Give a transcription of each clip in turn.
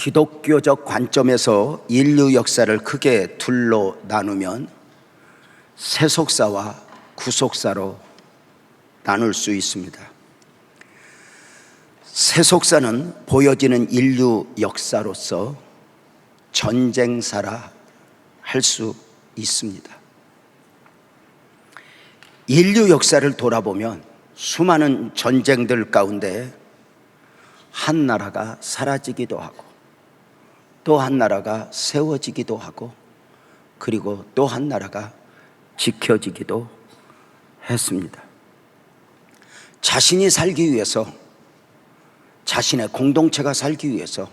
기독교적 관점에서 인류 역사를 크게 둘로 나누면 세속사와 구속사로 나눌 수 있습니다. 세속사는 보여지는 인류 역사로서 전쟁사라 할 수 있습니다. 인류 역사를 돌아보면 수많은 전쟁들 가운데 한 나라가 사라지기도 하고 또 한 나라가 세워지기도 하고 그리고 또 한 나라가 지켜지기도 했습니다. 자신이 살기 위해서, 자신의 공동체가 살기 위해서,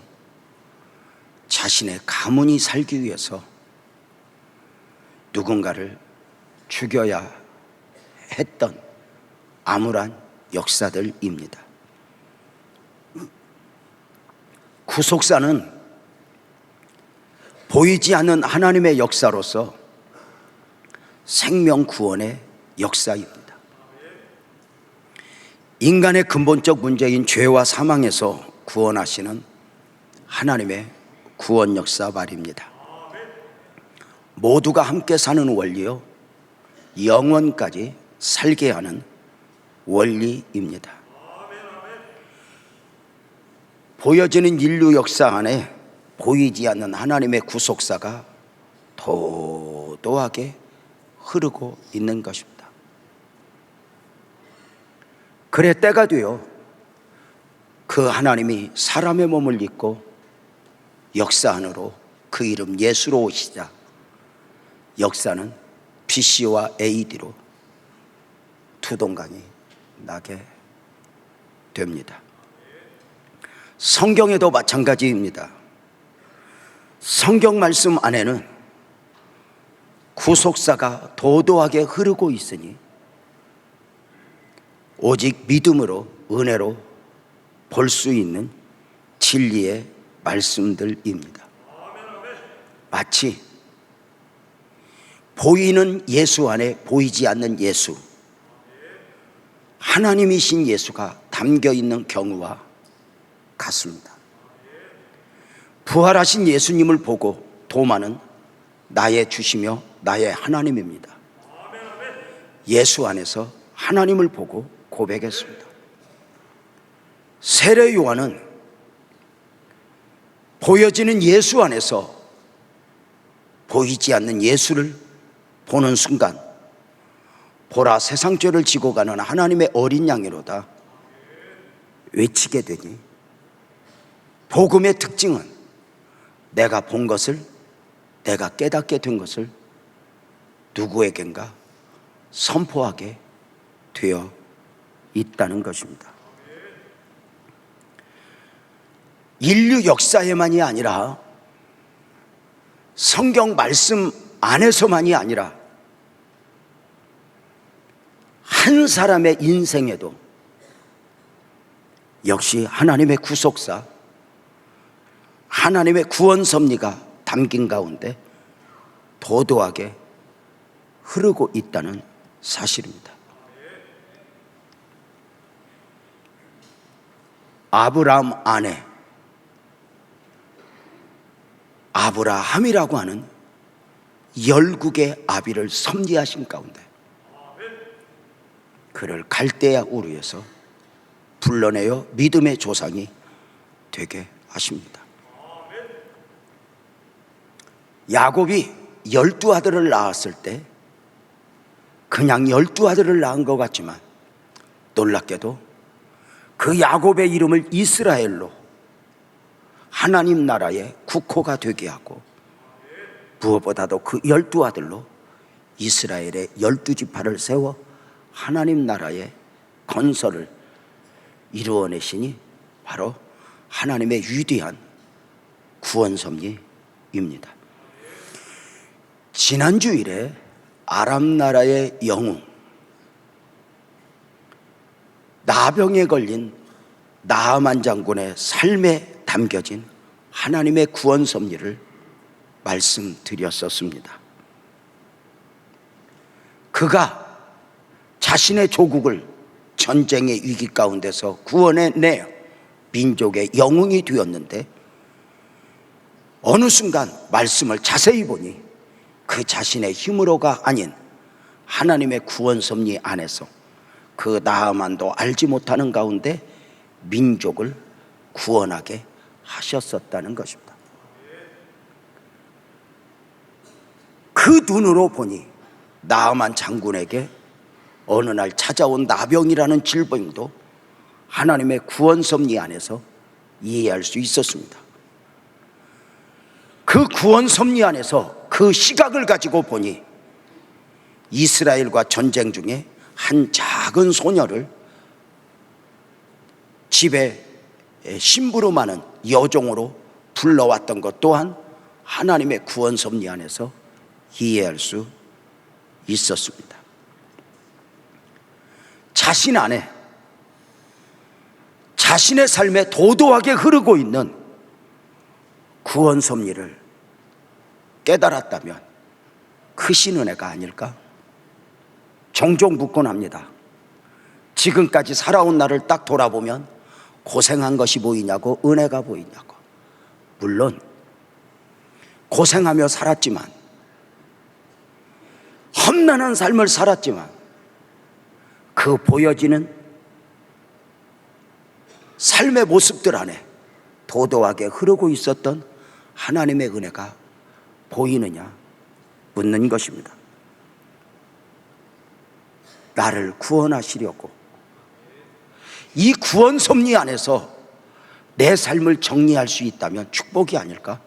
자신의 가문이 살기 위해서 누군가를 죽여야 했던 암울한 역사들입니다. 구속사는 보이지 않는 하나님의 역사로서 생명 구원의 역사입니다. 인간의 근본적 문제인 죄와 사망에서 구원하시는 하나님의 구원 역사 말입니다. 모두가 함께 사는 원리요, 영원까지 살게 하는 원리입니다. 보여지는 인류 역사 안에 보이지 않는 하나님의 구속사가 도도하게 흐르고 있는 것입니다. 그래 때가 되어 그 하나님이 사람의 몸을 입고 역사 안으로 그 이름 예수로 오시자 역사는 BC와 AD로 두 동강이 나게 됩니다. 성경에도 마찬가지입니다. 성경 말씀 안에는 구속사가 도도하게 흐르고 있으니 오직 믿음으로, 은혜로 볼 수 있는 진리의 말씀들입니다. 마치 보이는 예수 안에 보이지 않는 예수, 하나님이신 예수가 담겨 있는 경우와 같습니다. 부활하신 예수님을 보고 도마는 나의 주시며 나의 하나님입니다. 예수 안에서 하나님을 보고 고백했습니다. 세례 요한은 보여지는 예수 안에서 보이지 않는 예수를 보는 순간 보라 세상 죄를 지고 가는 하나님의 어린 양이로다 외치게 되니 복음의 특징은 내가 본 것을, 내가 깨닫게 된 것을 누구에겐가 선포하게 되어 있다는 것입니다. 인류 역사에만이 아니라 성경 말씀 안에서만이 아니라 한 사람의 인생에도 역시 하나님의 구속사, 하나님의 구원 섭리가 담긴 가운데 도도하게 흐르고 있다는 사실입니다. 아브라함 아내 아브라함이라고 하는 열국의 아비를 섭리하신 가운데 그를 갈대아 우르에서 불러내어 믿음의 조상이 되게 하십니다. 야곱이 12아들을 낳았을 때 그냥 12아들을 낳은 것 같지만 놀랍게도 그 야곱의 이름을 이스라엘로 하나님 나라의 국호가 되게 하고 무엇보다도 그 12아들로 이스라엘의 12지파를 세워 하나님 나라의 건설을 이루어내시니 바로 하나님의 위대한 구원 섭리입니다. 지난주일에 아람 나라의 영웅, 나병에 걸린 나아만 장군의 삶에 담겨진 하나님의 구원 섭리를 말씀드렸었습니다. 그가 자신의 조국을 전쟁의 위기 가운데서 구원해내 민족의 영웅이 되었는데 어느 순간 말씀을 자세히 보니 그 자신의 힘으로가 아닌 하나님의 구원 섭리 안에서 그 나아만도 알지 못하는 가운데 민족을 구원하게 하셨었다는 것입니다. 그 눈으로 보니 나아만 장군에게 어느 날 찾아온 나병이라는 질병도 하나님의 구원 섭리 안에서 이해할 수 있었습니다. 그 구원 섭리 안에서 그 시각을 가지고 보니 이스라엘과 전쟁 중에 한 작은 소녀를 집에 심부름하는 여종으로 불러왔던 것 또한 하나님의 구원 섭리 안에서 이해할 수 있었습니다. 자신 안에 자신의 삶에 도도하게 흐르고 있는 구원 섭리를 깨달았다면 크신 은혜가 아닐까? 종종 묻곤 합니다. 지금까지 살아온 나를 딱 돌아보면 고생한 것이 보이냐고, 은혜가 보이냐고. 물론 고생하며 살았지만, 험난한 삶을 살았지만 그 보여지는 삶의 모습들 안에 도도하게 흐르고 있었던 하나님의 은혜가 보이느냐 묻는 것입니다. 나를 구원하시려고 이 구원 섭리 안에서 내 삶을 정리할 수 있다면 축복이 아닐까?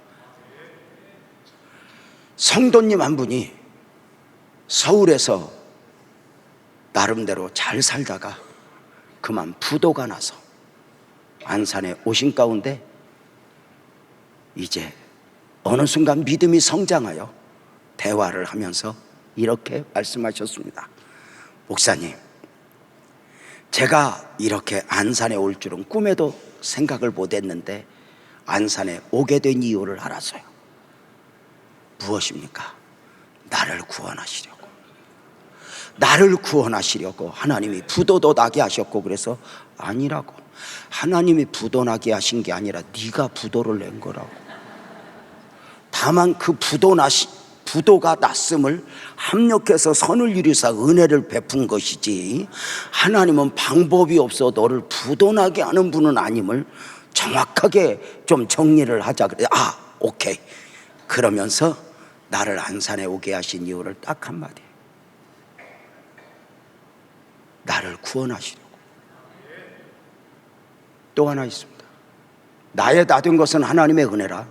성도님 한 분이 서울에서 나름대로 잘 살다가 그만 부도가 나서 안산에 오신 가운데 이제 어느 순간 믿음이 성장하여 대화를 하면서 이렇게 말씀하셨습니다. 목사님, 제가 이렇게 안산에 올 줄은 꿈에도 생각을 못했는데 안산에 오게 된 이유를 알았어요. 무엇입니까? 나를 구원하시려고. 나를 구원하시려고 하나님이 부도도 나게 하셨고, 그래서 아니라고. 하나님이 부도 나게 하신 게 아니라 네가 부도를 낸 거라고. 다만 그 부도가 났음을 합력해서 선을 이루사 은혜를 베푼 것이지, 하나님은 방법이 없어 너를 부도나게 하는 분은 아님을 정확하게 좀 정리를 하자. 그래. 오케이. 그러면서 나를 안산에 오게 하신 이유를 딱 한마디. 나를 구원하시려고. 또 하나 있습니다. 나의 다 된 것은 하나님의 은혜라.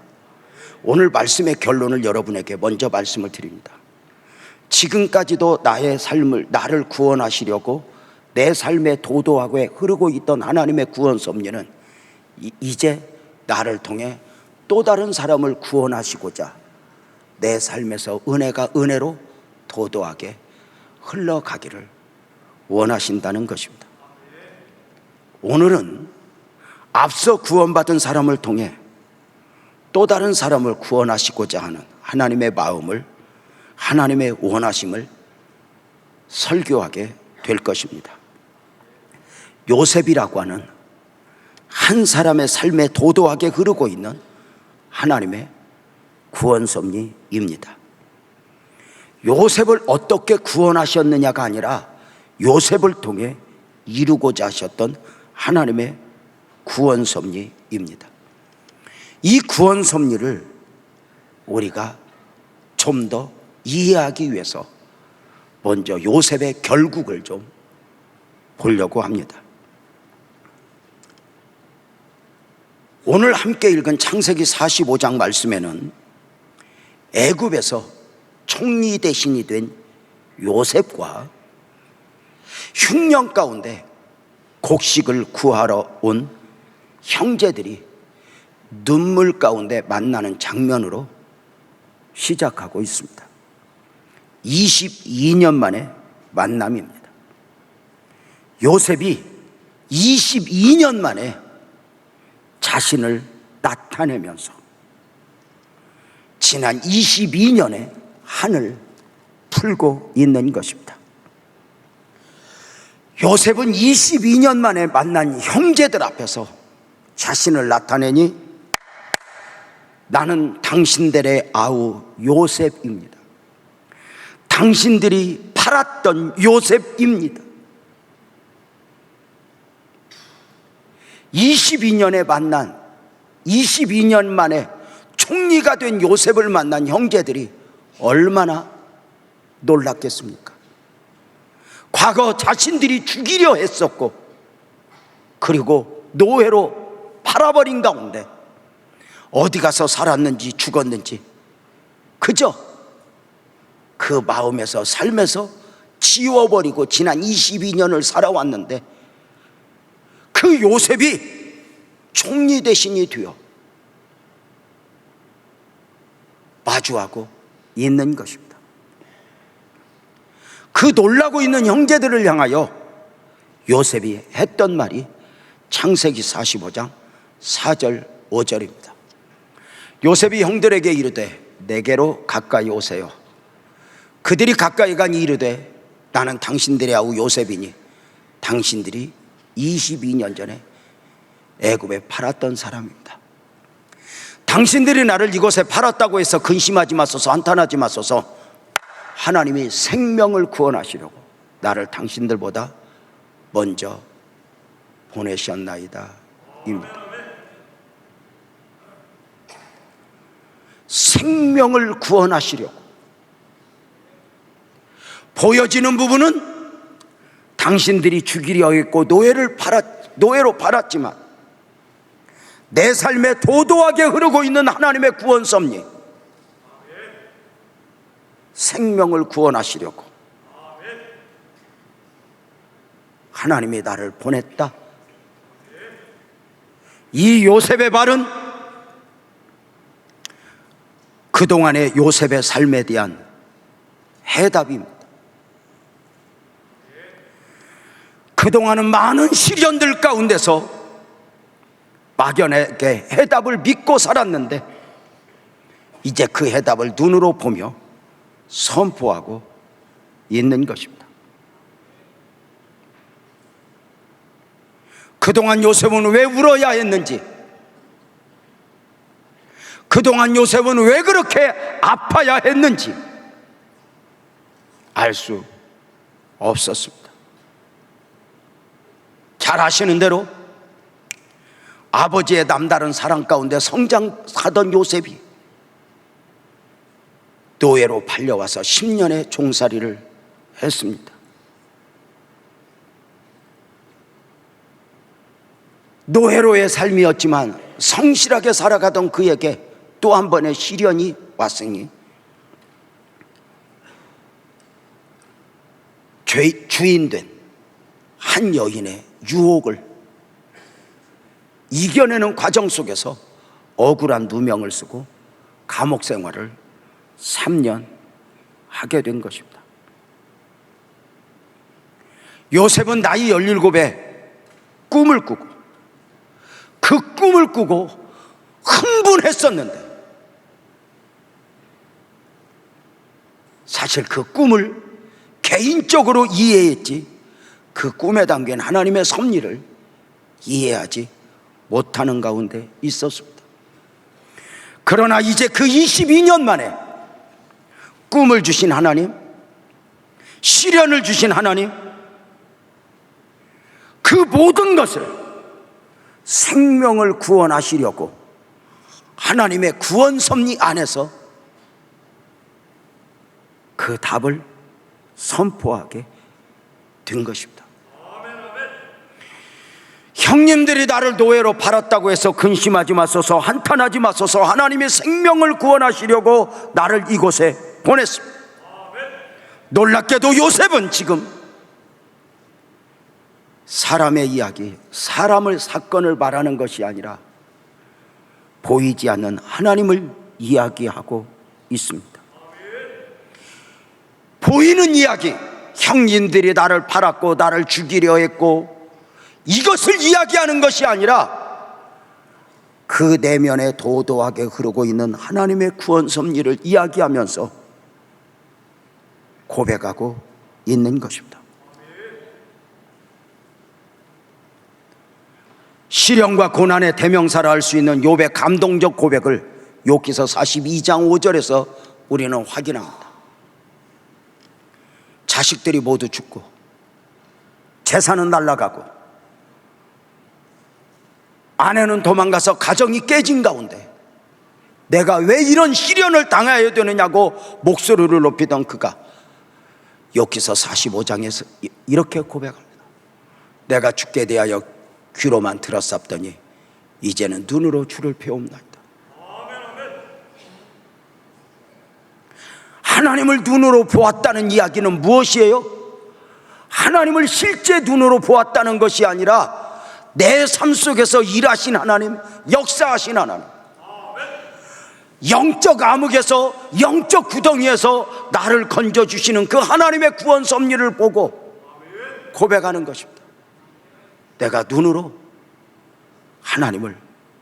오늘 말씀의 결론을 여러분에게 먼저 말씀을 드립니다. 지금까지도 나의 삶을, 나를 구원하시려고 내 삶에 도도하게 흐르고 있던 하나님의 구원 섭리는 이제 나를 통해 또 다른 사람을 구원하시고자 내 삶에서 은혜가 은혜로 도도하게 흘러가기를 원하신다는 것입니다. 오늘은 앞서 구원받은 사람을 통해 또 다른 사람을 구원하시고자 하는 하나님의 마음을, 하나님의 원하심을 설교하게 될 것입니다. 요셉이라고 하는 한 사람의 삶에 도도하게 흐르고 있는 하나님의 구원 섭리입니다. 요셉을 어떻게 구원하셨느냐가 아니라 요셉을 통해 이루고자 하셨던 하나님의 구원 섭리입니다. 이 구원 섭리를 우리가 좀 더 이해하기 위해서 먼저 요셉의 결국을 좀 보려고 합니다. 오늘 함께 읽은 창세기 45장 말씀에는 애굽에서 총리 대신이 된 요셉과 흉년 가운데 곡식을 구하러 온 형제들이 눈물 가운데 만나는 장면으로 시작하고 있습니다. 22년 만의 만남입니다. 요셉이 22년 만에 자신을 나타내면서 지난 22년의 한을 풀고 있는 것입니다. 요셉은 22년 만에 만난 형제들 앞에서 자신을 나타내니 나는 당신들의 아우 요셉입니다. 당신들이 팔았던 요셉입니다. 22년에 만난, 22년 만에 총리가 된 요셉을 만난 형제들이 얼마나 놀랐겠습니까? 과거 자신들이 죽이려 했었고, 그리고 노예로 팔아버린 가운데 어디 가서 살았는지 죽었는지 그저 그 마음에서, 삶에서 지워버리고 지난 22년을 살아왔는데, 그 요셉이 총리 대신이 되어 마주하고 있는 것입니다. 그 놀라고 있는 형제들을 향하여 요셉이 했던 말이 창세기 45장 4절 5절입니다. 요셉이 형들에게 이르되 내게로 가까이 오세요. 그들이 가까이 가니 이르되 나는 당신들의 아우 요셉이니 당신들이 22년 전에 애굽에 팔았던 사람입니다. 당신들이 나를 이곳에 팔았다고 해서 근심하지 마소서, 한탄하지 마소서. 하나님이 생명을 구원하시려고 나를 당신들보다 먼저 보내셨나이다 입니다. 생명을 구원하시려고. 보여지는 부분은 당신들이 죽이려 했고 노예로 팔았지만 내 삶에 도도하게 흐르고 있는 하나님의 구원 섭리, 생명을 구원하시려고 하나님이 나를 보냈다. 이 요셉의 말은 그동안의 요셉의 삶에 대한 해답입니다. 그동안은 많은 시련들 가운데서 막연하게 해답을 믿고 살았는데 이제 그 해답을 눈으로 보며 선포하고 있는 것입니다. 그동안 요셉은 왜 울어야 했는지, 그동안 요셉은 왜 그렇게 아파야 했는지 알 수 없었습니다. 잘 아시는 대로 아버지의 남다른 사랑 가운데 성장하던 요셉이 노예로 팔려와서 10년의 종살이를 했습니다. 노예로의 삶이었지만 성실하게 살아가던 그에게 또 한 번의 시련이 왔으니 주인된 한 여인의 유혹을 이겨내는 과정 속에서 억울한 누명을 쓰고 감옥 생활을 3년 하게 된 것입니다. 요셉은 나이 17에 꿈을 꾸고 그 꿈을 꾸고 흥분했었는데 사실 그 꿈을 개인적으로 이해했지 그 꿈에 담긴 하나님의 섭리를 이해하지 못하는 가운데 있었습니다. 그러나 이제 그 22년 만에 꿈을 주신 하나님, 시련을 주신 하나님, 그 모든 것을 생명을 구원하시려고 하나님의 구원 섭리 안에서 그 답을 선포하게 된 것입니다. 형님들이 나를 노예로 팔았다고 해서 근심하지 마소서, 한탄하지 마소서. 하나님의 생명을 구원하시려고 나를 이곳에 보냈습니다. 놀랍게도 요셉은 지금 사람의 이야기, 사건을 말하는 것이 아니라 보이지 않는 하나님을 이야기하고 있습니다. 보이는 이야기, 형님들이 나를 팔았고 나를 죽이려 했고 이것을 이야기하는 것이 아니라 그 내면에 도도하게 흐르고 있는 하나님의 구원 섭리를 이야기하면서 고백하고 있는 것입니다. 시련과 고난의 대명사를 할 수 있는 욥의 감동적 고백을 욥기서 42장 5절에서 우리는 확인합니다. 자식들이 모두 죽고 재산은 날아가고 아내는 도망가서 가정이 깨진 가운데 내가 왜 이런 시련을 당해야 되느냐고 목소리를 높이던 그가 욥기서 45장에서 이렇게 고백합니다. 내가 죽게 대하여 귀로만 들었사옵더니 이제는 눈으로 주를 배움나이다. 하나님을 눈으로 보았다는 이야기는 무엇이에요? 하나님을 실제 눈으로 보았다는 것이 아니라 내 삶 속에서 일하신 하나님, 역사하신 하나님, 영적 암흑에서, 영적 구덩이에서 나를 건져주시는 그 하나님의 구원 섭리를 보고 고백하는 것입니다. 내가 눈으로 하나님을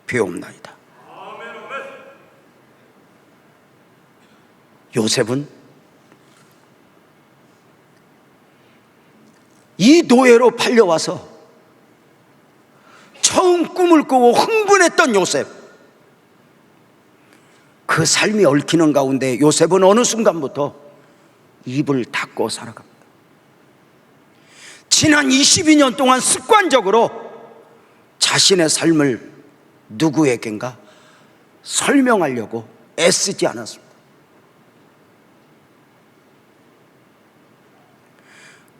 배움나이다. 요셉은 이 노예로 팔려와서 처음 꿈을 꾸고 흥분했던 요셉, 그 삶이 얽히는 가운데 요셉은 어느 순간부터 입을 닫고 살아갑니다. 지난 22년 동안 습관적으로 자신의 삶을 누구에겐가 설명하려고 애쓰지 않았습니다.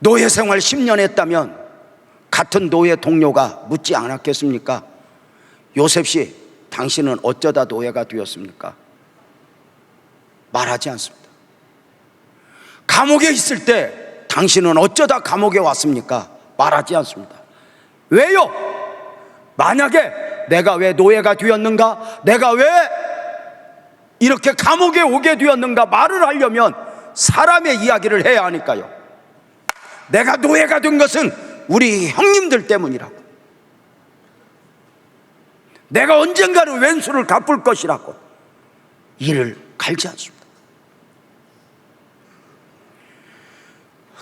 노예 생활 10년 했다면 같은 노예 동료가 묻지 않았겠습니까? 요셉 씨, 당신은 어쩌다 노예가 되었습니까? 말하지 않습니다. 감옥에 있을 때 당신은 어쩌다 감옥에 왔습니까? 말하지 않습니다. 왜요? 만약에 내가 왜 노예가 되었는가, 내가 왜 이렇게 감옥에 오게 되었는가 말을 하려면 사람의 이야기를 해야 하니까요. 내가 노예가 된 것은 우리 형님들 때문이라고, 내가 언젠가는 왼수를 갚을 것이라고 이를 갈지 않습니다.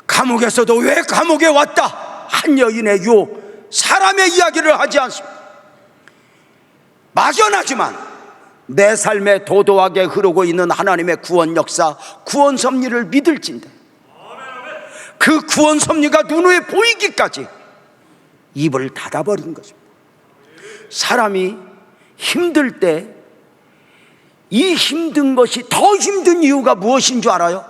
감옥에서도 왜 감옥에 왔다, 한 여인의 유혹, 사람의 이야기를 하지 않습니다. 막연하지만 내 삶에 도도하게 흐르고 있는 하나님의 구원 역사, 구원 섭리를 믿을진데 그 구원 섭리가 눈에 보이기까지 입을 닫아버린 것입니다. 사람이 힘들 때 이 힘든 것이 더 힘든 이유가 무엇인 줄 알아요?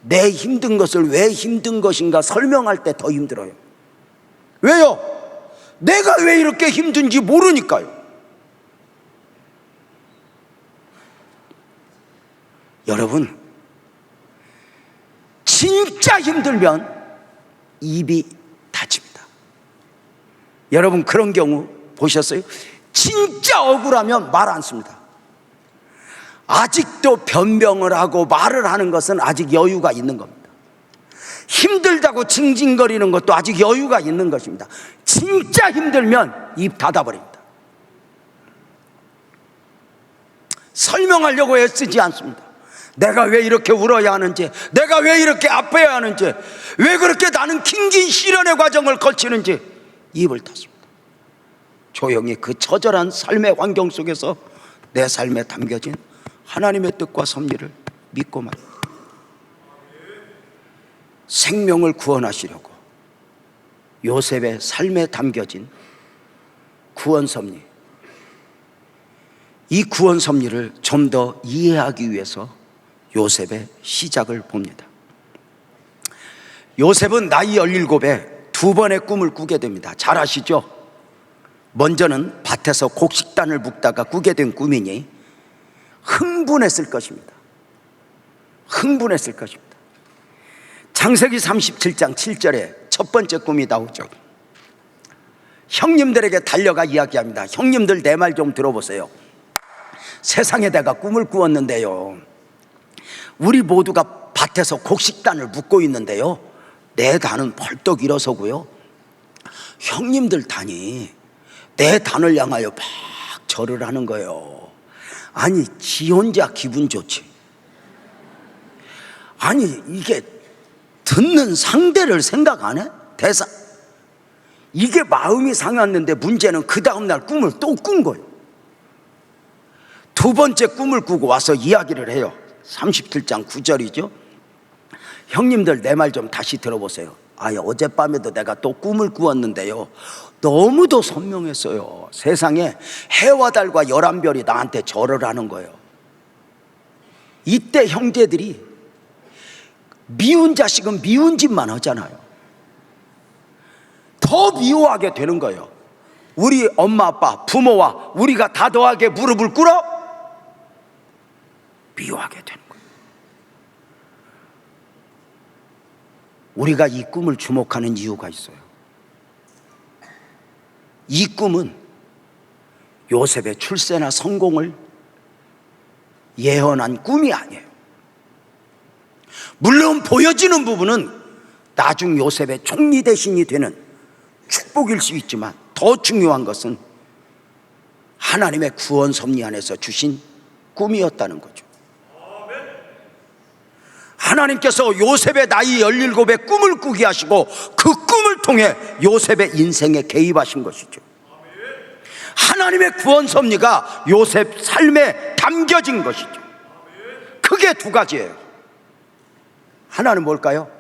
내 힘든 것을 왜 힘든 것인가 설명할 때 더 힘들어요. 왜요? 내가 왜 이렇게 힘든지 모르니까요. 여러분, 진짜 힘들면 입이 닫힙니다. 여러분 그런 경우 보셨어요? 진짜 억울하면 말 안 씁니다. 아직도 변명을 하고 말을 하는 것은 아직 여유가 있는 겁니다. 힘들다고 징징거리는 것도 아직 여유가 있는 것입니다. 진짜 힘들면 입 닫아버립니다. 설명하려고 애쓰지 않습니다. 내가 왜 이렇게 울어야 하는지, 내가 왜 이렇게 아파야 하는지, 왜 그렇게 나는 긴긴 시련의 과정을 거치는지 입을 닫습니다. 조용히 그 처절한 삶의 환경 속에서 내 삶에 담겨진 하나님의 뜻과 섭리를 믿고 말입니다. 생명을 구원하시려고 요셉의 삶에 담겨진 구원 섭리, 이 구원 섭리를 좀 더 이해하기 위해서 요셉의 시작을 봅니다. 요셉은 나이 17에 두 번의 꿈을 꾸게 됩니다. 잘 아시죠? 먼저는 밭에서 곡식단을 묶다가 꾸게 된 꿈이니 흥분했을 것입니다. 흥분했을 것입니다. 창세기 37장 7절에 첫 번째 꿈이 나오죠. 형님들에게 달려가 이야기합니다. 형님들 내 말 좀 들어보세요. 세상에 내가 꿈을 꾸었는데요, 우리 모두가 밭에서 곡식단을 묶고 있는데요, 내 단은 벌떡 일어서고요, 형님들 단이 내 단을 향하여 막 절을 하는 거예요. 아니 지 혼자 기분 좋지, 아니 이게 듣는 상대를 생각 안 해? 대사, 이게 마음이 상했는데 문제는 그 다음날 꿈을 또 꾼 거예요. 두 번째 꿈을 꾸고 와서 이야기를 해요. 37장 9절이죠. 형님들 내 말 좀 다시 들어보세요. 어젯밤에도 내가 또 꿈을 꾸었는데요, 너무도 선명했어요. 세상에 해와 달과 11별이 나한테 절을 하는 거예요. 이때 형제들이 미운 자식은 미운 짓만 하잖아요. 더 미워하게 되는 거예요. 우리 엄마 아빠 부모와 우리가 다도하게 무릎을 꿇어 미워하게 되는 거예요. 우리가 이 꿈을 주목하는 이유가 있어요. 이 꿈은 요셉의 출세나 성공을 예언한 꿈이 아니에요. 물론 보여지는 부분은 나중 요셉의 총리 대신이 되는 축복일 수 있지만, 더 중요한 것은 하나님의 구원 섭리 안에서 주신 꿈이었다는 거죠. 하나님께서 요셉의 나이 17에 꿈을 꾸게 하시고 그 꿈을 통해 요셉의 인생에 개입하신 것이죠. 하나님의 구원 섭리가 요셉 삶에 담겨진 것이죠. 크게 두 가지예요. 하나는 뭘까요?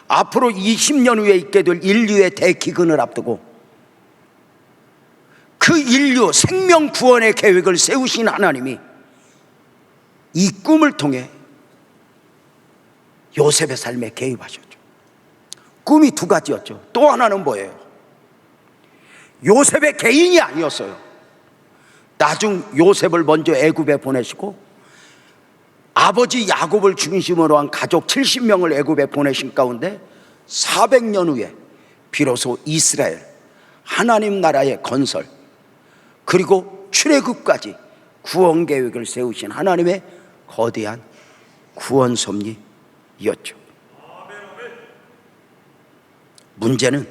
앞으로 20년 후에 있게 될 인류의 대기근을 앞두고 그 인류 생명 구원의 계획을 세우신 하나님이 이 꿈을 통해 요셉의 삶에 개입하셨죠. 꿈이 두 가지였죠. 또 하나는 뭐예요? 요셉의 개인이 아니었어요. 나중 요셉을 먼저 애굽에 보내시고 아버지 야곱을 중심으로 한 가족 70명을 애굽에 보내신 가운데 400년 후에 비로소 이스라엘 하나님 나라의 건설, 그리고 출애굽까지 구원 계획을 세우신 하나님의 거대한 구원 섭리였죠. 문제는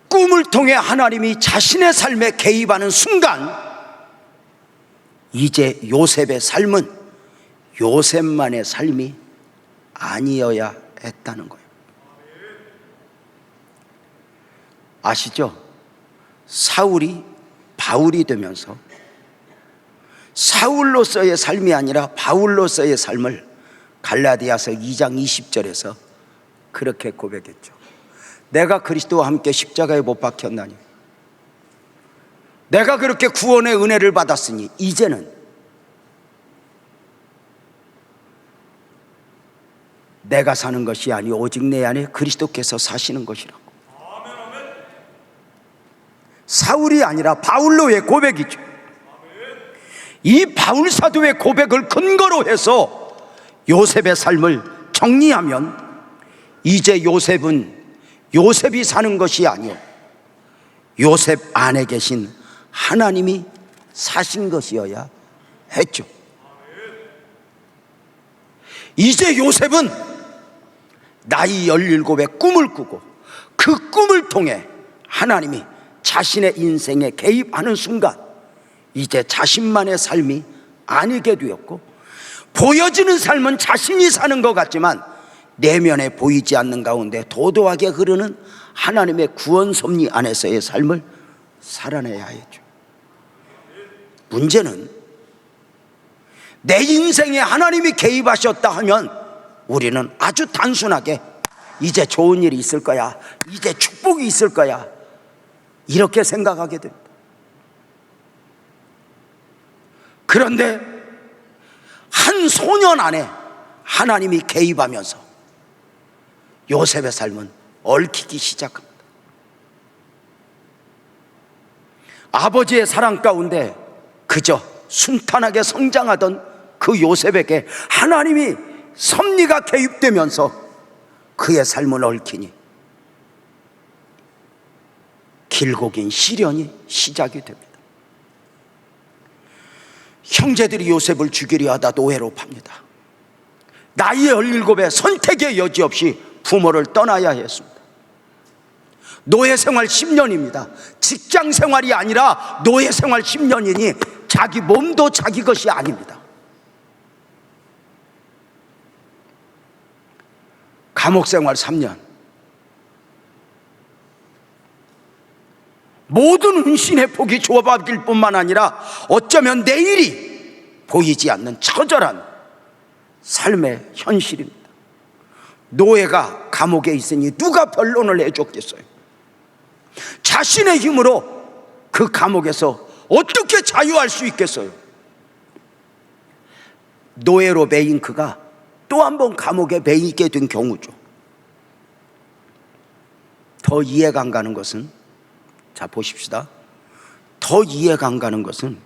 꿈을 통해 하나님이 자신의 삶에 개입하는 순간, 이제 요셉의 삶은 요셉만의 삶이 아니어야 했다는 거예요. 아시죠? 사울이 바울이 되면서 사울로서의 삶이 아니라 바울로서의 삶을 갈라디아서 2장 20절에서 그렇게 고백했죠. 내가 그리스도와 함께 십자가에 못 박혔나니, 내가 그렇게 구원의 은혜를 받았으니 이제는 내가 사는 것이 아니 오직 내 안에 그리스도께서 사시는 것이라고. 사울이 아니라 바울로의 고백이죠. 이 바울 사도의 고백을 근거로 해서 요셉의 삶을 정리하면, 이제 요셉은 요셉이 사는 것이 아니요 요셉 안에 계신 하나님이 사신 것이어야 했죠. 이제 요셉은 나이 17에 꿈을 꾸고 그 꿈을 통해 하나님이 자신의 인생에 개입하는 순간, 이제 자신만의 삶이 아니게 되었고, 보여지는 삶은 자신이 사는 것 같지만 내면에 보이지 않는 가운데 도도하게 흐르는 하나님의 구원 섭리 안에서의 삶을 살아내야 했죠. 문제는 내 인생에 하나님이 개입하셨다 하면 우리는 아주 단순하게 이제 좋은 일이 있을 거야, 이제 축복이 있을 거야, 이렇게 생각하게 됩니다. 그런데 한 소년 안에 하나님이 개입하면서 요셉의 삶은 얽히기 시작합니다. 아버지의 사랑 가운데 그저 순탄하게 성장하던 그 요셉에게 하나님이 섭리가 개입되면서 그의 삶을 얽히니 길고 긴 시련이 시작이 됩니다. 형제들이 요셉을 죽이려 하다 노예로 팝니다. 나이 17에 선택의 여지 없이 부모를 떠나야 했습니다. 노예 생활 10년입니다. 직장 생활이 아니라 노예 생활 10년이니 자기 몸도 자기 것이 아닙니다. 감옥 생활 3년, 모든 은신의 폭이 좁아질 뿐만 아니라 어쩌면 내일이 보이지 않는 처절한 삶의 현실입니다. 노예가 감옥에 있으니 누가 변론을 해줬겠어요? 자신의 힘으로 그 감옥에서 어떻게 자유할 수 있겠어요? 노예로 매인 그가 또 한 번 감옥에 매이게 된 경우죠. 더 이해가 안 가는 것은, 자 보십시다. 더 이해가 안 가는 것은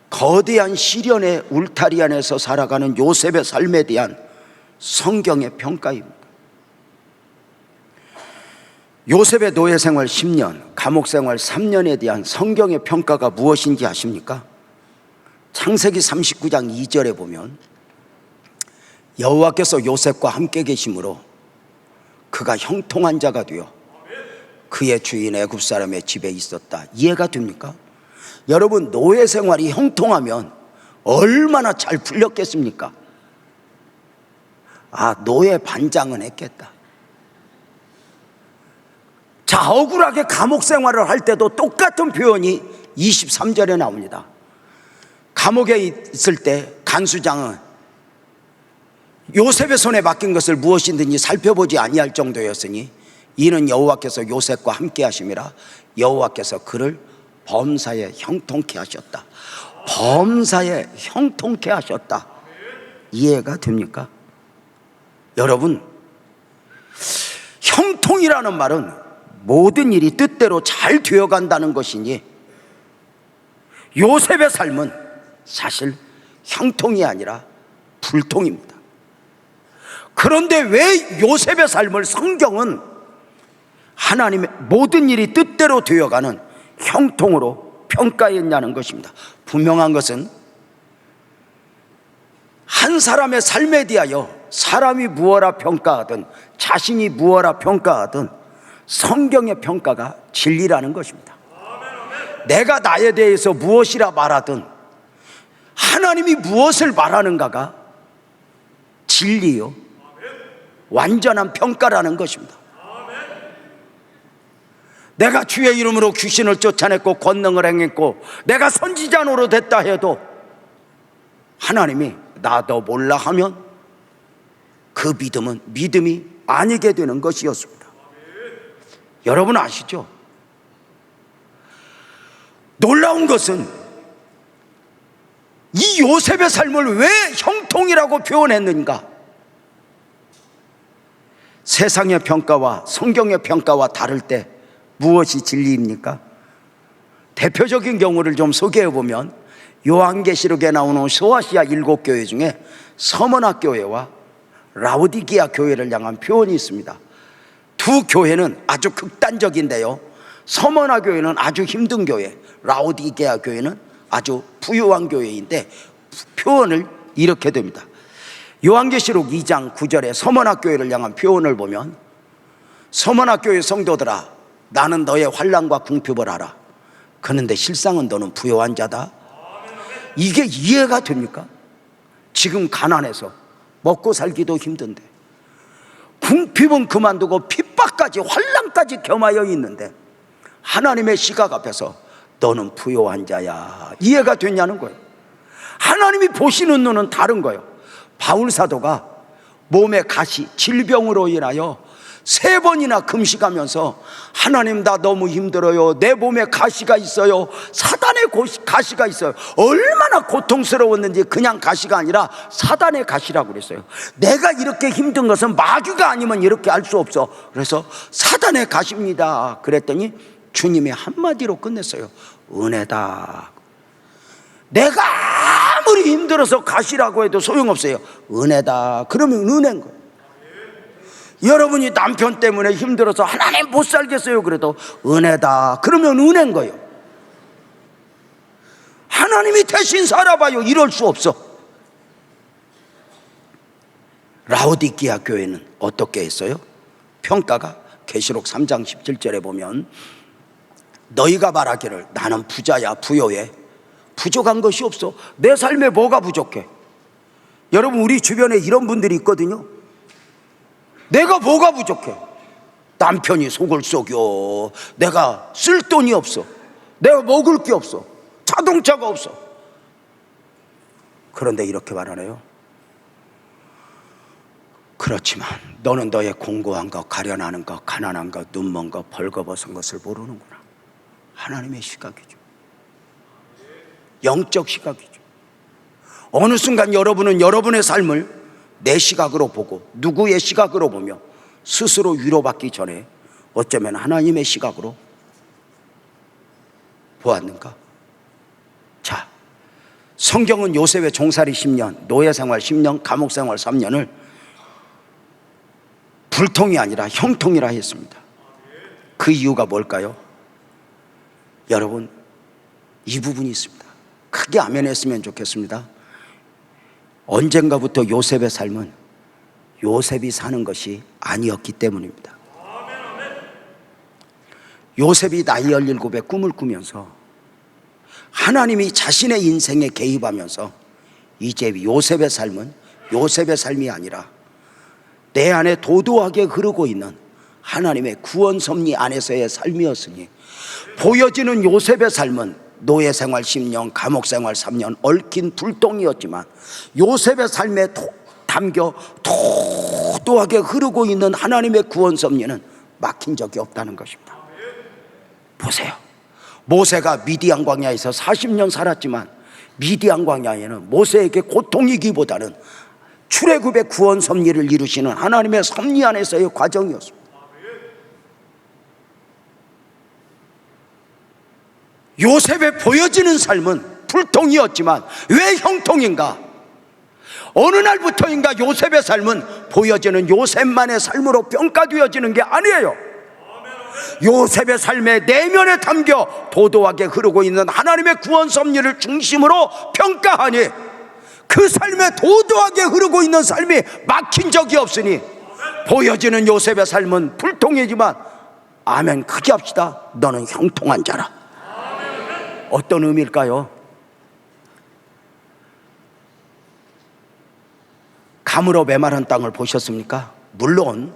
거대한 시련의 울타리 안에서 살아가는 요셉의 삶에 대한 성경의 평가입니다. 요셉의 노예 생활 10년, 감옥 생활 3년에 대한 성경의 평가가 무엇인지 아십니까? 창세기 39장 2절에 보면 여호와께서 요셉과 함께 계심으로 그가 형통한 자가 되어 그의 주인 애굽 사람의 집에 있었다. 이해가 됩니까? 여러분, 노예 생활이 형통하면 얼마나 잘 풀렸겠습니까? 아, 노예 반장은 했겠다. 자, 억울하게 감옥 생활을 할 때도 똑같은 표현이 23절에 나옵니다. 감옥에 있을 때 간수장은 요셉의 손에 맡긴 것을 무엇이든지 살펴보지 아니할 정도였으니 이는 여호와께서 요셉과 함께 하심이라 여호와께서 그를 범사에 형통케 하셨다. 범사에 형통케 하셨다. 이해가 됩니까? 여러분, 형통이라는 말은 모든 일이 뜻대로 잘 되어간다는 것이니 요셉의 삶은 사실 형통이 아니라 불통입니다. 그런데 왜 요셉의 삶을 성경은 하나님의 모든 일이 뜻대로 되어가는 형통으로 평가했냐는 것입니다. 분명한 것은 한 사람의 삶에 대하여 사람이 무엇라 평가하든 자신이 무엇라 평가하든 성경의 평가가 진리라는 것입니다. 내가 나에 대해서 무엇이라 말하든 하나님이 무엇을 말하는가가 진리요, 완전한 평가라는 것입니다. 내가 주의 이름으로 귀신을 쫓아냈고 권능을 행했고 내가 선지자 노릇했다 해도 하나님이 나도 몰라 하면 그 믿음은 믿음이 아니게 되는 것이었습니다. 여러분 아시죠? 놀라운 것은 이 요셉의 삶을 왜 형통이라고 표현했는가? 세상의 평가와 성경의 평가와 다를 때 무엇이 진리입니까? 대표적인 경우를 좀 소개해 보면 요한계시록에 나오는 소아시아 7교회 중에 서머나 교회와 라오디게아 교회를 향한 표현이 있습니다. 두 교회는 아주 극단적인데요, 서머나 교회는 아주 힘든 교회, 라오디게아 교회는 아주 부유한 교회인데 표현을 이렇게 됩니다. 요한계시록 2장 9절에 서머나 교회를 향한 표현을 보면 서머나 교회 성도들아, 나는 너의 환난과 궁핍을 알아. 그런데 실상은 너는 부요한 자다. 이게 이해가 됩니까? 지금 가난해서 먹고 살기도 힘든데 궁핍은 그만두고 핍박까지 환난까지 겸하여 있는데 하나님의 시각 앞에서 너는 부요한 자야. 이해가 되냐는 거예요. 하나님이 보시는 눈은 다른 거예요. 바울 사도가 몸에 가시, 질병으로 인하여 3번이나 금식하면서 하나님 나 너무 힘들어요. 내 몸에 가시가 있어요. 사단의 가시가 있어요. 얼마나 고통스러웠는지 그냥 가시가 아니라 사단의 가시라고 그랬어요. 내가 이렇게 힘든 것은 마귀가 아니면 이렇게 할 수 없어. 그래서 사단의 가시입니다. 그랬더니 주님이 한마디로 끝냈어요. 은혜다. 내가 아무리 힘들어서 가시라고 해도 소용없어요. 은혜다. 그러면 은혜인 거예요. 여러분이 남편 때문에 힘들어서 하나님 못 살겠어요 그래도 은혜다. 그러면 은혜인 거예요. 하나님이 대신 살아봐요. 이럴 수 없어. 라오디게아 교회는 어떻게 했어요? 평가가 계시록 3장 17절에 보면 너희가 말하기를 나는 부자야 부요해. 부족한 것이 없어. 내 삶에 뭐가 부족해? 여러분 우리 주변에 이런 분들이 있거든요. 내가 뭐가 부족해? 남편이 속을 썩여. 내가 쓸 돈이 없어. 내가 먹을 게 없어. 자동차가 없어. 그런데 이렇게 말하네요. 그렇지만 너는 너의 공고한 것, 가련하는 것, 가난한 것, 눈먼 것, 벌거벗은 것을 모르는구나. 하나님의 시각이죠. 영적 시각이죠. 어느 순간 여러분은 여러분의 삶을 내 시각으로 보고 누구의 시각으로 보며 스스로 위로받기 전에 어쩌면 하나님의 시각으로 보았는가? 자, 성경은 요셉의 종살이 10년, 노예생활 10년, 감옥생활 3년을 불통이 아니라 형통이라 했습니다. 그 이유가 뭘까요? 여러분, 이 부분이 있습니다. 크게 아멘 했으면 좋겠습니다. 언젠가부터 요셉의 삶은 요셉이 사는 것이 아니었기 때문입니다. 요셉이 나이 17에 꿈을 꾸면서 하나님이 자신의 인생에 개입하면서 이제 요셉의 삶은 요셉의 삶이 아니라 내 안에 도도하게 흐르고 있는 하나님의 구원 섭리 안에서의 삶이었으니 보여지는 요셉의 삶은 노예 생활 10년, 감옥 생활 3년 얽힌 불똥이었지만 요셉의 삶에 담겨 도도하게 흐르고 있는 하나님의 구원 섭리는 막힌 적이 없다는 것입니다. 보세요. 모세가 미디안 광야에서 40년 살았지만 미디안 광야에는 모세에게 고통이기보다는 출애굽의 구원 섭리를 이루시는 하나님의 섭리 안에서의 과정이었습니다. 요셉의 보여지는 삶은 불통이었지만 왜 형통인가? 어느 날부터인가 요셉의 삶은 보여지는 요셉만의 삶으로 평가되어지는 게 아니에요. 요셉의 삶의 내면에 담겨 도도하게 흐르고 있는 하나님의 구원 섭리를 중심으로 평가하니 그 삶에 도도하게 흐르고 있는 삶이 막힌 적이 없으니 보여지는 요셉의 삶은 불통이지만 아멘 크게 합시다. 너는 형통한 자라. 어떤 의미일까요? 감으로 메마른 땅을 보셨습니까? 물론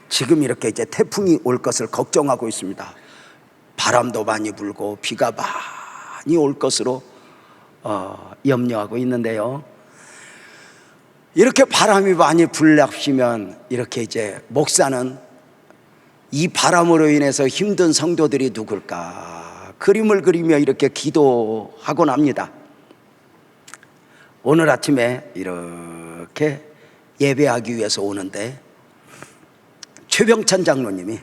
지금 이렇게 이제 태풍이 올 것을 걱정하고 있습니다. 바람도 많이 불고 비가 많이 올 것으로 염려하고 있는데요. 이렇게 바람이 많이 불랍시면 이렇게 이제 목사는 이 바람으로 인해서 힘든 성도들이 누굴까 그림을 그리며 이렇게 기도하곤 합니다. 오늘 아침에 이렇게 예배하기 위해서 오는데 최병찬 장로님이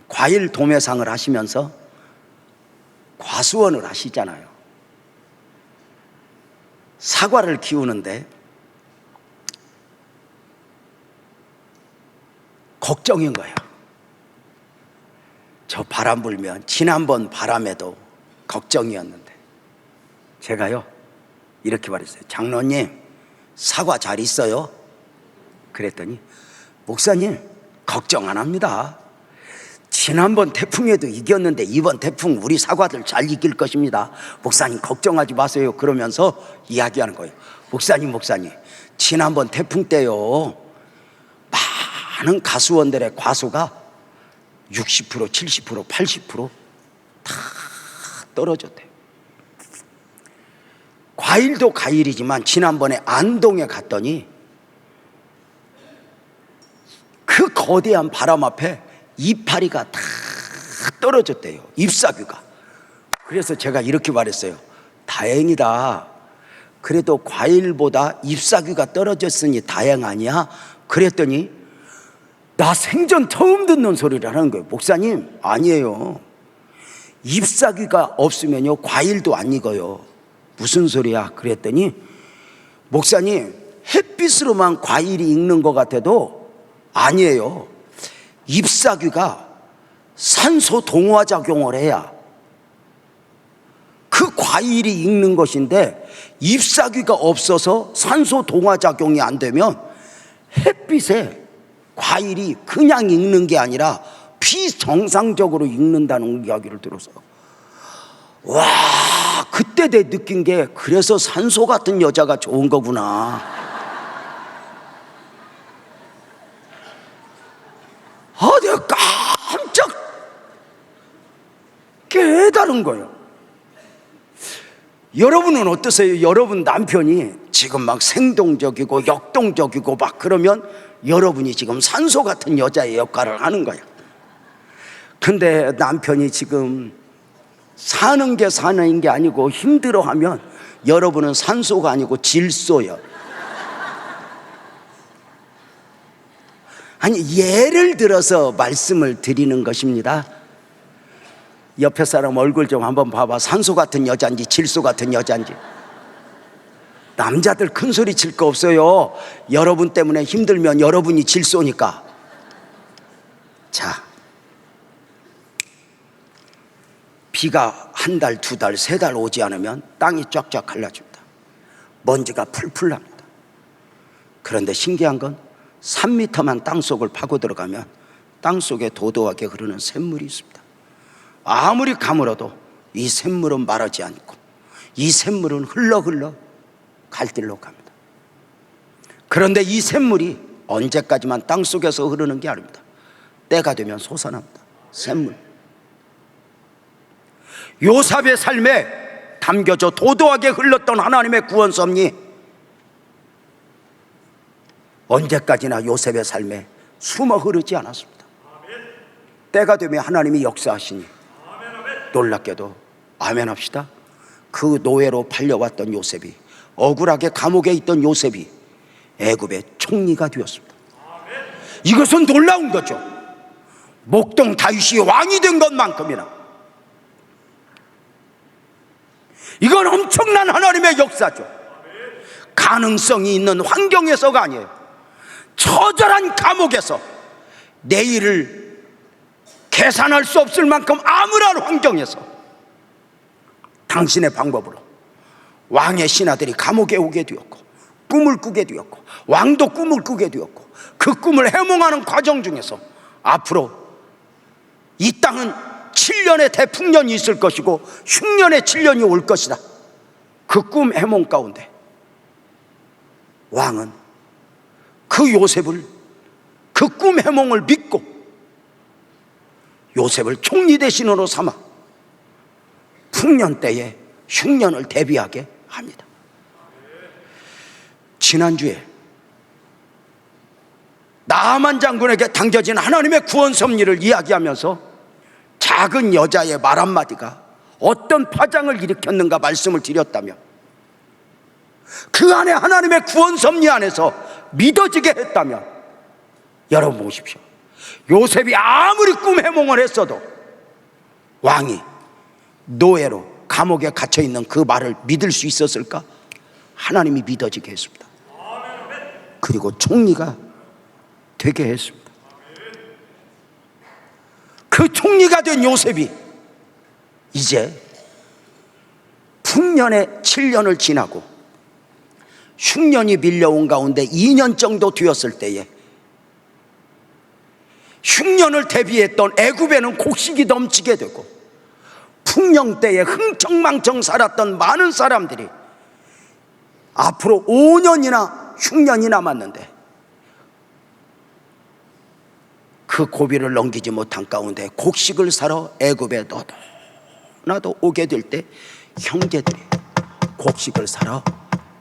과일 도매상을 하시면서 과수원을 하시잖아요. 사과를 키우는데 걱정인 거예요. 저 바람 불면 지난번 바람에도 걱정이었는데 제가요 이렇게 말했어요. 장로님 사과 잘 있어요? 그랬더니 목사님 걱정 안 합니다. 지난번 태풍에도 이겼는데 이번 태풍 우리 사과들 잘 이길 것입니다. 목사님 걱정하지 마세요. 그러면서 이야기하는 거예요. 목사님 지난번 태풍 때요 많은 가수원들의 과수가 60%, 70%, 80%다 떨어졌대요. 과일도 과일이지만 지난번에 안동에 갔더니 그 거대한 바람 앞에 이파리가 다 떨어졌대요. 잎사귀가. 그래서 제가 이렇게 말했어요. 다행이다. 그래도 과일보다 잎사귀가 떨어졌으니 다행 아니야? 그랬더니 나 생전 처음 듣는 소리라는 거예요. 목사님 아니에요. 잎사귀가 없으면요 과일도 안 익어요. 무슨 소리야? 그랬더니 목사님 햇빛으로만 과일이 익는 것 같아도 아니에요. 잎사귀가 산소 동화 작용을 해야 그 과일이 익는 것인데 잎사귀가 없어서 산소 동화 작용이 안 되면 햇빛에 과일이 그냥 익는 게 아니라 비정상적으로 익는다는 이야기를 들어서 와 그때 내 느낀 게 그래서 산소 같은 여자가 좋은 거구나. 다른 거예요. 여러분은 어떠세요? 여러분 남편이 지금 막 생동적이고 역동적이고 막 그러면 여러분이 지금 산소 같은 여자의 역할을 하는 거예요. 근데 남편이 지금 사는 게 아니고 힘들어하면 여러분은 산소가 아니고 질소예요. 아니, 예를 들어서 말씀을 드리는 것입니다. 옆에 사람 얼굴 좀 한번 봐봐. 산소 같은 여자인지 질소 같은 여자인지. 남자들 큰 소리 칠 거 없어요. 여러분 때문에 힘들면 여러분이 질소니까. 자, 비가 한 달, 두 달, 세 달 오지 않으면 땅이 쫙쫙 갈라집니다. 먼지가 풀풀 납니다. 그런데 신기한 건 3m만 땅속을 파고 들어가면 땅속에 도도하게 흐르는 샘물이 있습니다. 아무리 가물어도 이 샘물은 마르지 않고 이 샘물은 흘러 갈 길로 갑니다. 그런데 이 샘물이 언제까지만 땅속에서 흐르는 게 아닙니다. 때가 되면 솟아납니다. 샘물. 요셉의 삶에 담겨져 도도하게 흘렀던 하나님의 구원 섭리, 언제까지나 요셉의 삶에 숨어 흐르지 않았습니다. 때가 되면 하나님이 역사하시니 놀랍게도 아멘 합시다. 그 노예로 팔려왔던 요셉이, 억울하게 감옥에 있던 요셉이 애굽의 총리가 되었습니다. 이것은 놀라운 거죠. 목동 다윗이 왕이 된 것만큼이나 이건 엄청난 하나님의 역사죠. 가능성이 있는 환경에서가 아니에요. 처절한 감옥에서 내일을 계산할 수 없을 만큼 암울한 환경에서 당신의 방법으로 왕의 신하들이 감옥에 오게 되었고 꿈을 꾸게 되었고 왕도 꿈을 꾸게 되었고 그 꿈을 해몽하는 과정 중에서 앞으로 이 땅은 7년의 대풍년이 있을 것이고 흉년의 7년이 올 것이다. 그 꿈 해몽 가운데 왕은 그 요셉을, 그 꿈 해몽을 믿고 요셉을 총리 대신으로 삼아 풍년 때에 흉년을 대비하게 합니다. 지난주에 나아만 장군에게 당겨진 하나님의 구원 섭리를 이야기하면서 작은 여자의 말 한마디가 어떤 파장을 일으켰는가 말씀을 드렸다며, 그 안에 하나님의 구원 섭리 안에서 믿어지게 했다면, 여러분 보십시오. 요셉이 아무리 꿈 해몽을 했어도 왕이 노예로 감옥에 갇혀있는 그 말을 믿을 수 있었을까? 하나님이 믿어지게 했습니다. 그리고 총리가 되게 했습니다. 그 총리가 된 요셉이 이제 풍년의 7년을 지나고 흉년이 밀려온 가운데 2년 정도 되었을 때에 흉년을 대비했던 애굽에는 곡식이 넘치게 되고 풍년 때에 흥청망청 살았던 많은 사람들이 앞으로 5년이나 흉년이 남았는데 그 고비를 넘기지 못한 가운데 곡식을 사러 애굽에 너도나도 오게 될 때 형제들이 곡식을 사러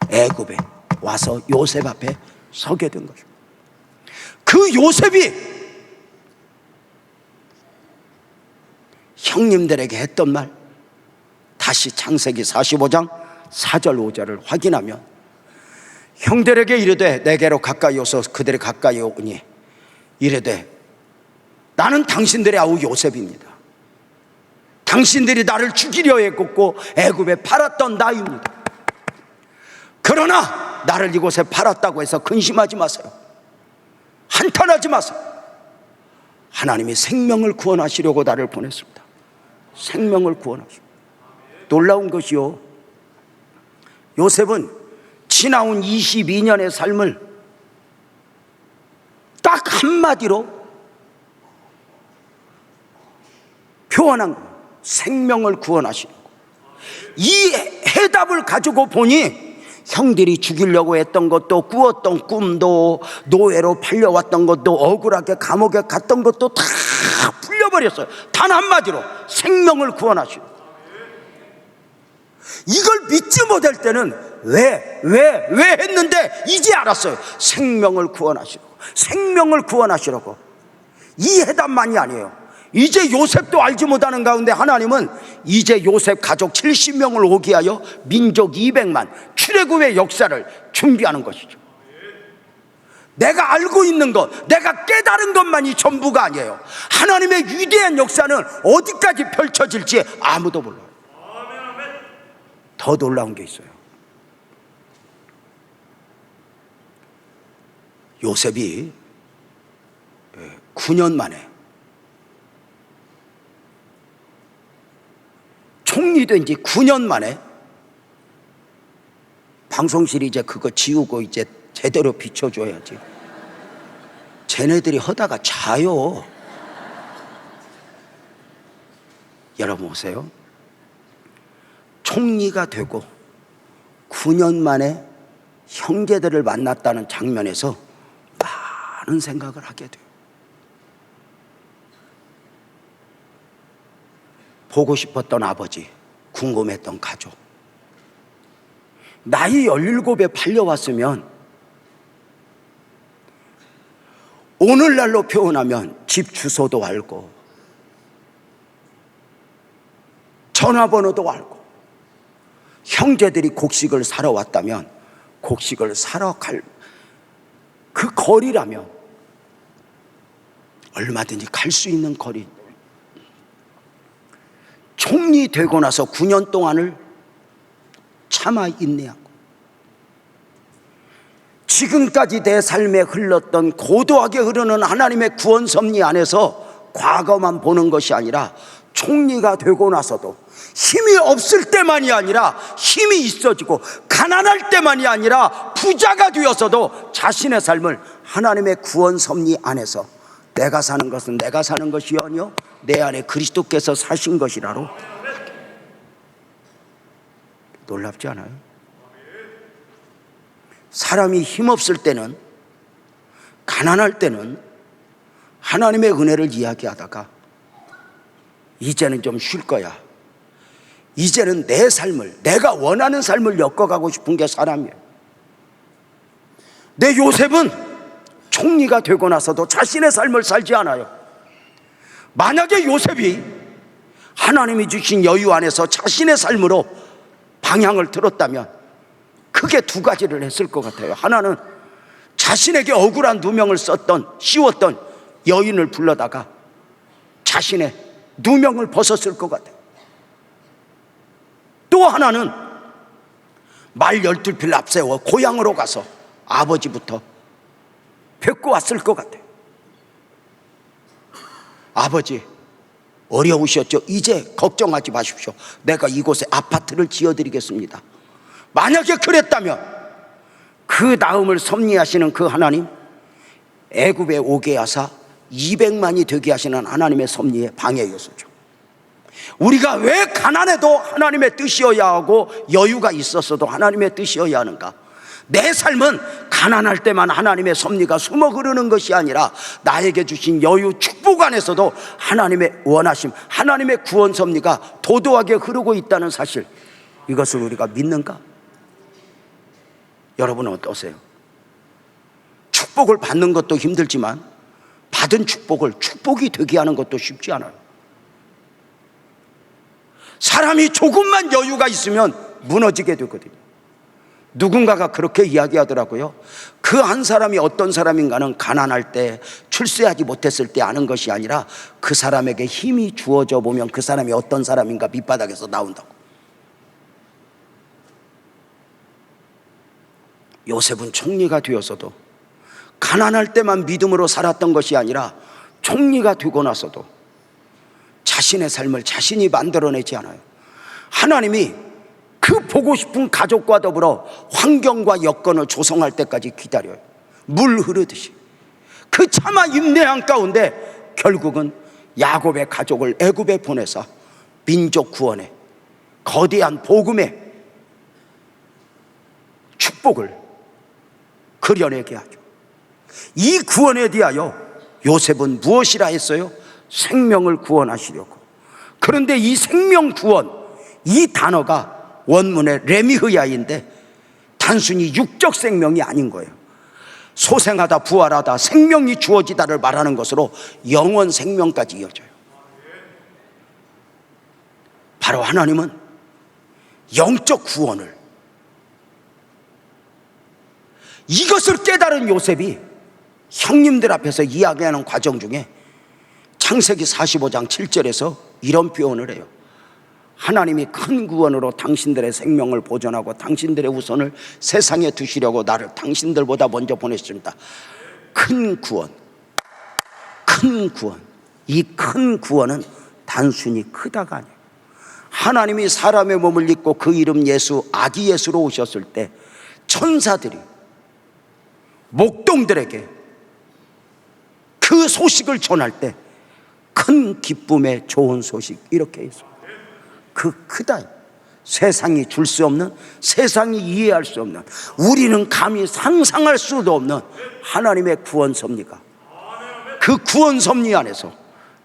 애굽에 와서 요셉 앞에 서게 된 것입니다. 그 요셉이 형님들에게 했던 말, 다시 창세기 45장 4절 5절을 확인하면, 형들에게 이르되 내게로 가까이 오서 그들이 가까이 오니 이르되 나는 당신들의 아우 요셉입니다. 당신들이 나를 죽이려 했고 애굽에 팔았던 나입니다. 그러나 나를 이곳에 팔았다고 해서 근심하지 마세요. 한탄하지 마세요. 하나님이 생명을 구원하시려고 나를 보냈습니다. 생명을 구원하시고. 놀라운 것이요, 요셉은 지나온 22년의 삶을 딱 한마디로 표현한 거예요. 생명을 구원하시는 거. 이 해답을 가지고 보니 형들이 죽이려고 했던 것도, 꾸었던 꿈도, 노예로 팔려왔던 것도, 억울하게 감옥에 갔던 것도 다 풀려버렸어요. 단 한마디로 생명을 구원하시는 거예요. 이걸 믿지 못할 때는 왜 했는데 이제 알았어요. 생명을 구원하시라고, 생명을 구원하시라고. 이 해답만이 아니에요. 이제 요셉도 알지 못하는 가운데 하나님은 이제 요셉 가족 70명을 오게 하여 민족 200만 출애굽의 역사를 준비하는 것이죠. 내가 알고 있는 것, 내가 깨달은 것만이 전부가 아니에요. 하나님의 위대한 역사는 어디까지 펼쳐질지 아무도 몰라요. 더 놀라운 게 있어요. 요셉이 9년 만에 총리 된 지 9년 만에, 방송실이 이제 그거 지우고 이제 제대로 비춰줘야지. 쟤네들이 하다가 자요. 여러분 보세요. 총리가 되고 9년 만에 형제들을 만났다는 장면에서 많은 생각을 하게 돼요. 보고 싶었던 아버지, 궁금했던 가족. 나이 17에 팔려왔으면, 오늘날로 표현하면 집 주소도 알고 전화번호도 알고, 형제들이 곡식을 사러 왔다면 곡식을 사러 갈 그 거리라면 얼마든지 갈 수 있는 거리. 총리 되고 나서 9년 동안을 참아 인내하고, 지금까지 내 삶에 흘렀던 고도하게 흐르는 하나님의 구원 섭리 안에서 과거만 보는 것이 아니라, 총리가 되고 나서도 힘이 없을 때만이 아니라 힘이 있어지고, 가난할 때만이 아니라 부자가 되어서도 자신의 삶을 하나님의 구원 섭리 안에서, 내가 사는 것은 내가 사는 것이 아니요 내 안에 그리스도께서 사신 것이라로. 놀랍지 않아요? 사람이 힘없을 때는, 가난할 때는 하나님의 은혜를 이야기하다가 이제는 좀 쉴 거야, 이제는 내 삶을, 내가 원하는 삶을 엮어가고 싶은 게 사람이에요. 내 요셉은 총리가 되고 나서도 자신의 삶을 살지 않아요. 만약에 요셉이 하나님이 주신 여유 안에서 자신의 삶으로 방향을 틀었다면 크게 두 가지를 했을 것 같아요. 하나는 자신에게 억울한 누명을 씌웠던 여인을 불러다가 자신의 누명을 벗었을 것 같아요. 또 하나는 말 12필 앞세워 고향으로 가서 아버지부터 뵙고 왔을 것 같아요. 아버지, 어려우셨죠? 이제 걱정하지 마십시오. 내가 이곳에 아파트를 지어드리겠습니다. 만약에 그랬다면 그 다음을 섭리하시는 그 하나님, 애굽에 오게 하사 200만이 되게 하시는 하나님의 섭리의 방해 요소죠. 우리가 왜 가난해도 하나님의 뜻이어야 하고 여유가 있었어도 하나님의 뜻이어야 하는가? 내 삶은 가난할 때만 하나님의 섭리가 숨어 흐르는 것이 아니라 나에게 주신 여유, 축복 안에서도 하나님의 원하심, 하나님의 구원 섭리가 도도하게 흐르고 있다는 사실, 이것을 우리가 믿는가? 여러분은 어떠세요? 축복을 받는 것도 힘들지만 받은 축복을 축복이 되게 하는 것도 쉽지 않아요. 사람이 조금만 여유가 있으면 무너지게 되거든요. 누군가가 그렇게 이야기하더라고요. 그 한 사람이 어떤 사람인가는 가난할 때, 출세하지 못했을 때 아는 것이 아니라 그 사람에게 힘이 주어져 보면 그 사람이 어떤 사람인가 밑바닥에서 나온다고. 요셉은 총리가 되어서도 가난할 때만 믿음으로 살았던 것이 아니라 총리가 되고 나서도 자신의 삶을 자신이 만들어내지 않아요. 하나님이 그 보고 싶은 가족과 더불어 환경과 여건을 조성할 때까지 기다려요. 물 흐르듯이. 그 참아 인내한 가운데 결국은 야곱의 가족을 애굽에 보내서 민족 구원에, 거대한 복음의 축복을 그려내게 하죠. 이 구원에 대하여 요셉은 무엇이라 했어요? 생명을 구원하시려고. 그런데 이 생명 구원, 이 단어가 원문의 레미흐야인데 단순히 육적 생명이 아닌 거예요. 소생하다 부활하다 생명이 주어지다를 말하는 것으로 영원 생명까지 이어져요. 바로 하나님은 영적 구원을, 이것을 깨달은 요셉이 형님들 앞에서 이야기하는 과정 중에 창세기 45장 7절에서 이런 표현을 해요. 하나님이 큰 구원으로 당신들의 생명을 보존하고 당신들의 후손을 세상에 두시려고 나를 당신들보다 먼저 보내셨습니다. 큰 구원, 큰 구원. 이 큰 구원은 단순히 크다가 아니에요. 하나님이 사람의 몸을 입고 그 이름 예수, 아기 예수로 오셨을 때 천사들이 목동들에게 그 소식을 전할 때 큰 기쁨의 좋은 소식, 이렇게 했습니다. 그 크다, 세상이 줄 수 없는, 세상이 이해할 수 없는, 우리는 감히 상상할 수도 없는 하나님의 구원 섭리가, 그 구원 섭리 안에서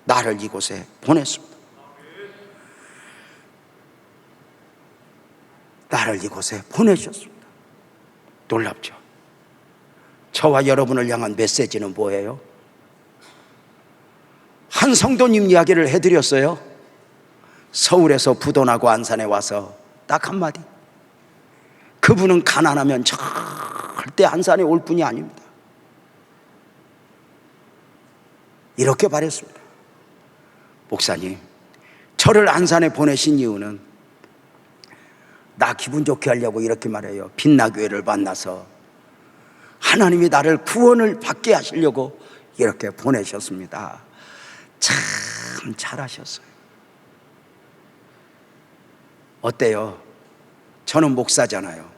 나를 이곳에 보냈습니다. 나를 이곳에 보내셨습니다. 놀랍죠? 저와 여러분을 향한 메시지는 뭐예요? 한 성도님 이야기를 해드렸어요. 서울에서 부도나고 안산에 와서 딱 한마디, 그분은 가난하면 절대 안산에 올 분이 아닙니다. 이렇게 말했습니다. 목사님, 저를 안산에 보내신 이유는 나 기분 좋게 하려고, 이렇게 말해요. 빛나교회를 만나서 하나님이 나를 구원을 받게 하시려고 이렇게 보내셨습니다. 참 잘하셨어요. 어때요? 저는 목사잖아요.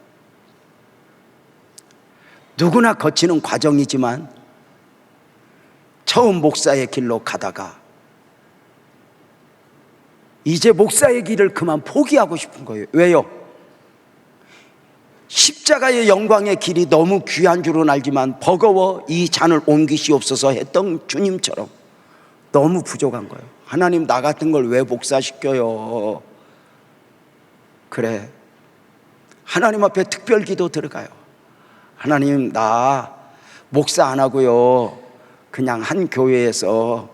누구나 거치는 과정이지만 처음 목사의 길로 가다가 이제 목사의 길을 그만 포기하고 싶은 거예요. 왜요? 십자가의 영광의 길이 너무 귀한 줄은 알지만 버거워 이 잔을 옮기시옵소서 했던 주님처럼 너무 부족한 거예요. 하나님, 나 같은 걸 왜 목사시켜요? 그래, 하나님 앞에 특별 기도 들어가요. 하나님, 나 목사 안 하고요, 그냥 한 교회에서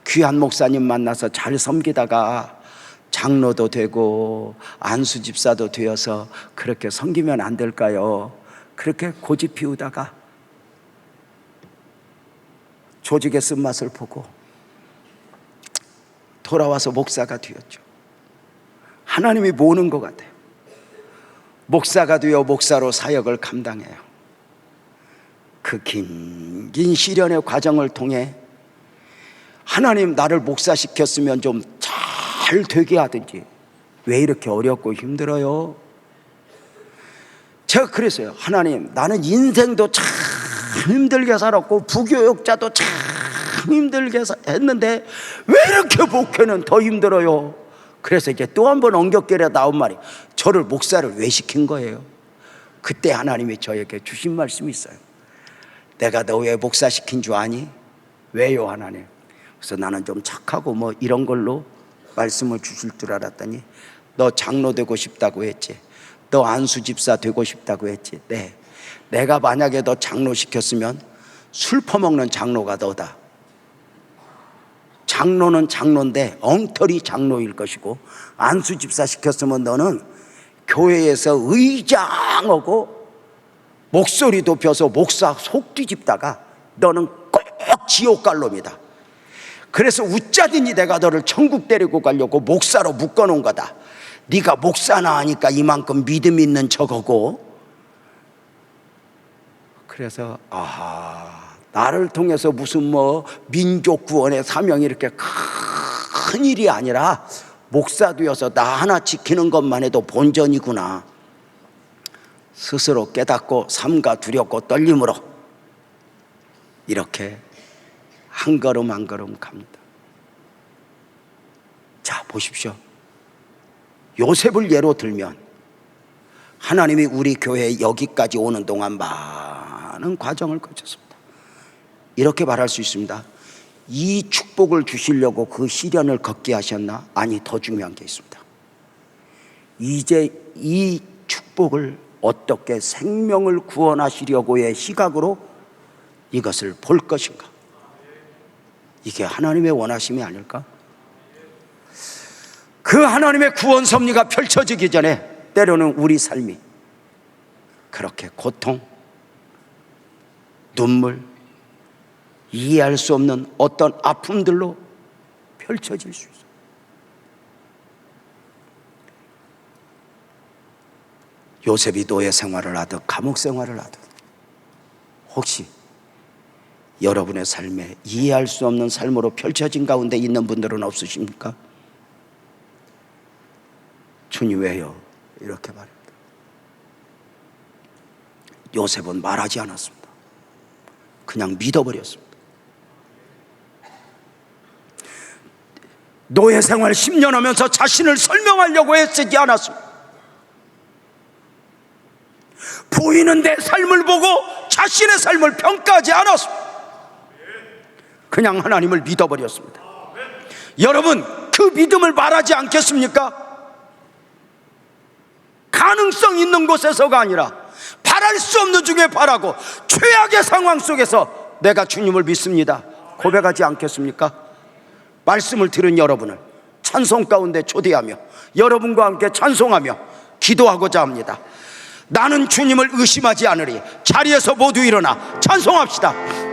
귀한 목사님 만나서 잘 섬기다가 장로도 되고 안수 집사도 되어서 그렇게 섬기면 안 될까요? 그렇게 고집 피우다가 조직의 쓴맛을 보고 돌아와서 목사가 되었죠. 하나님이 모는 것 같아요. 목사가 되어 목사로 사역을 감당해요. 그 긴 시련의 과정을 통해 하나님, 나를 목사시켰으면 좀 잘 되게 하든지, 왜 이렇게 어렵고 힘들어요? 제가 그랬어요. 하나님, 나는 인생도 참 힘들게 살았고 부교육자도 참 힘들게 했는데 왜 이렇게 목회는 더 힘들어요? 그래서 이제 또 한 번 엉겹결에 나온 말이, 저를 목사를 왜 시킨 거예요? 그때 하나님이 저에게 주신 말씀이 있어요. 내가 너 왜 목사 시킨 줄 아니? 왜요, 하나님? 그래서 나는 좀 착하고 뭐 이런 걸로 말씀을 주실 줄 알았더니, 너 장로 되고 싶다고 했지? 너 안수 집사 되고 싶다고 했지? 네. 내가 만약에 너 장로 시켰으면 술 퍼먹는 장로가 너다. 장로는 장로인데 엉터리 장로일 것이고, 안수 집사 시켰으면 너는 교회에서 의장하고 목소리 높여서 목사 속 뒤집다가 너는 꼭 지옥 갈 놈이다. 그래서 웃자더니 내가 너를 천국 데리고 가려고 목사로 묶어놓은 거다. 네가 목사나 하니까 이만큼 믿음 있는 저거고. 그래서 나를 통해서 무슨 뭐 민족 구원의 사명이 이렇게 큰 일이 아니라 목사 되어서 나 하나 지키는 것만 해도 본전이구나. 스스로 깨닫고 삼가 두렵고 떨림으로 이렇게 한 걸음 한 걸음 갑니다. 자, 보십시오. 요셉을 예로 들면 하나님이 우리 교회에 여기까지 오는 동안 많은 과정을 거쳤습니다. 이렇게 말할 수 있습니다. 이 축복을 주시려고 그 시련을 겪게 하셨나? 아니, 더 중요한 게 있습니다. 이제 이 축복을 어떻게 생명을 구원하시려고의 시각으로 이것을 볼 것인가? 이게 하나님의 원하심이 아닐까? 그 하나님의 구원 섭리가 펼쳐지기 전에 때로는 우리 삶이 그렇게 고통, 눈물, 이해할 수 없는 어떤 아픔들로 펼쳐질 수 있어요. 요셉이 노예 생활을 하듯 감옥 생활을 하듯 혹시 여러분의 삶에 이해할 수 없는 삶으로 펼쳐진 가운데 있는 분들은 없으십니까? 주님 왜요? 이렇게 말합니다. 요셉은 말하지 않았습니다. 그냥 믿어버렸습니다. 노예 생활 10년 하면서 자신을 설명하려고 애쓰지 않았습니다. 보이는 내 삶을 보고 자신의 삶을 평가하지 않았습니다. 그냥 하나님을 믿어버렸습니다. 여러분, 그 믿음을 말하지 않겠습니까? 가능성 있는 곳에서가 아니라 바랄 수 없는 중에 바라고 최악의 상황 속에서 내가 주님을 믿습니다 고백하지 않겠습니까? 말씀을 들은 여러분을 찬송 가운데 초대하며 여러분과 함께 찬송하며 기도하고자 합니다. 나는 주님을 의심하지 않으리. 자리에서 모두 일어나 찬송합시다.